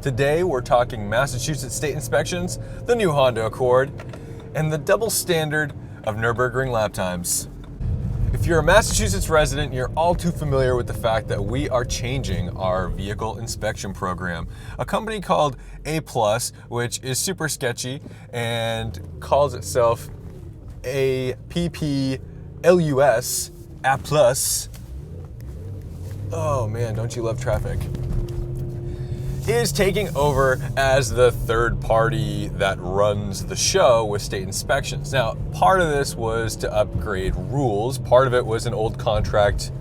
Today we're talking Massachusetts state inspections, the new Honda Accord, and the double standard of Nürburgring lap times. If you're a Massachusetts resident, you're all too familiar with the fact that we are changing our vehicle inspection program. A company called A+, which is super sketchy and calls itself APPLUS, A+. Oh man, don't you love traffic? Is taking over as the third party that runs the show with state inspections. Now, part of this was to upgrade rules. Part of it was an old contract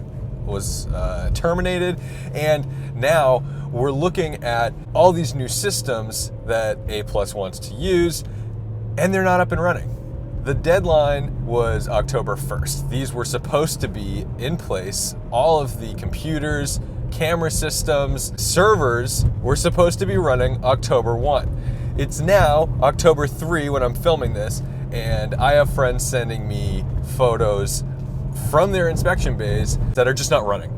was terminated. And now we're looking at all these new systems that A+ wants to use, and they're not up and running. The deadline was October 1st. These were supposed to be in place. All of the computers, camera systems, servers were supposed to be running October 1. It's now October 3 when I'm filming this, and I have friends sending me photos from their inspection bays that are just not running.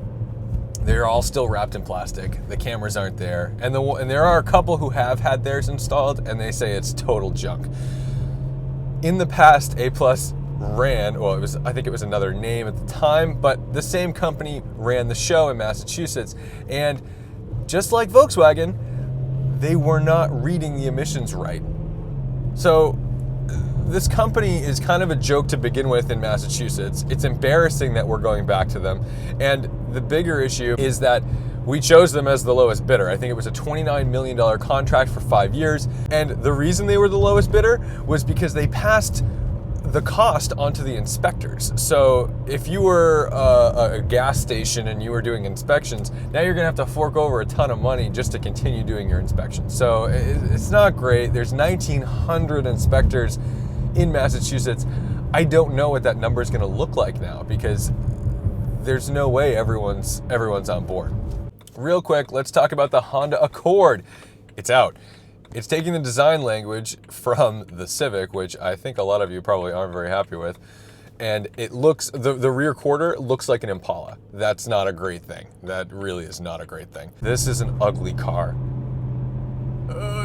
They're all still wrapped in plastic. The cameras aren't there. And there are a couple who have had theirs installed, and they say it's total junk. In the past, A+ ran, well, I think it was another name at the time, but the same company ran the show in Massachusetts. And just like Volkswagen, they were not reading the emissions right. So this company is kind of a joke to begin with in Massachusetts. It's embarrassing that we're going back to them. And the bigger issue is that we chose them as the lowest bidder. I think it was a $29 million contract for 5 years. And the reason they were the lowest bidder was because they passed the cost onto the inspectors. So if you were a gas station and you were doing inspections, now you're gonna have to fork over a ton of money just to continue doing your inspections. So it's not great. There's 1,900 inspectors in Massachusetts. I don't know what that number is gonna look like now because there's no way everyone's on board. Real quick, let's talk about the Honda Accord. It's out. It's taking the design language from the Civic, which I think a lot of you probably aren't very happy with. And it looks, the rear quarter looks like an Impala. That's not a great thing. That really is not a great thing. This is an ugly car.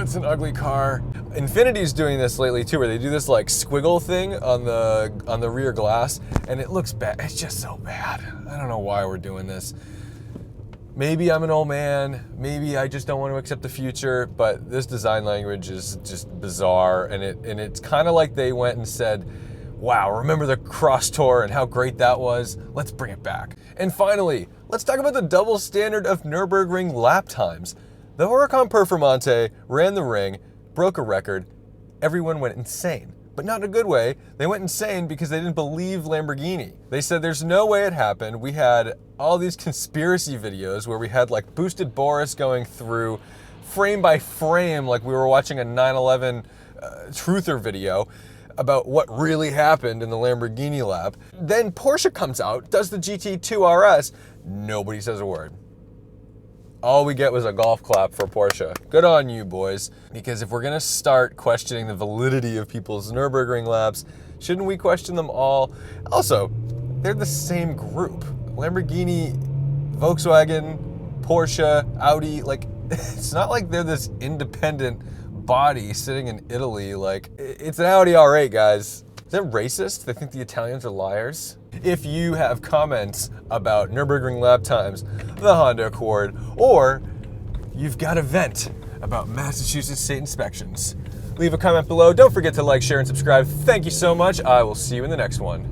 It's an ugly car. Infinity's doing this lately too, where they do this like squiggle thing on the rear glass, and it looks bad. It's just so bad. I don't know why we're doing this. Maybe I'm an old man, maybe I just don't want to accept the future, but this design language is just bizarre, and it's kind of like they went and said, wow, remember the Cross Tour and how great that was? Let's bring it back. And finally, let's talk about the double standard of Nürburgring lap times. The Huracan Performante ran the ring, broke a record, everyone went insane. But not in a good way. They went insane because they didn't believe Lamborghini. They said there's no way it happened. We had all these conspiracy videos where we had like Boosted Boris going through frame by frame like we were watching a 9/11 truther video about what really happened in the Lamborghini lap. Then Porsche comes out, does the GT2 RS. Nobody says a word. All we get was a golf clap for Porsche. Good on you, boys. Because if we're gonna start questioning the validity of people's Nürburgring laps, shouldn't we question them all? Also, they're the same group. Lamborghini, Volkswagen, Porsche, Audi, like, it's not like they're this independent body sitting in Italy. Like, it's an Audi R8, guys. Is that racist? They think the Italians are liars? If you have comments about Nürburgring lap times, the Honda Accord, or you've got a vent about Massachusetts state inspections, leave a comment below. Don't forget to like, share, and subscribe. Thank you so much. I will see you in the next one.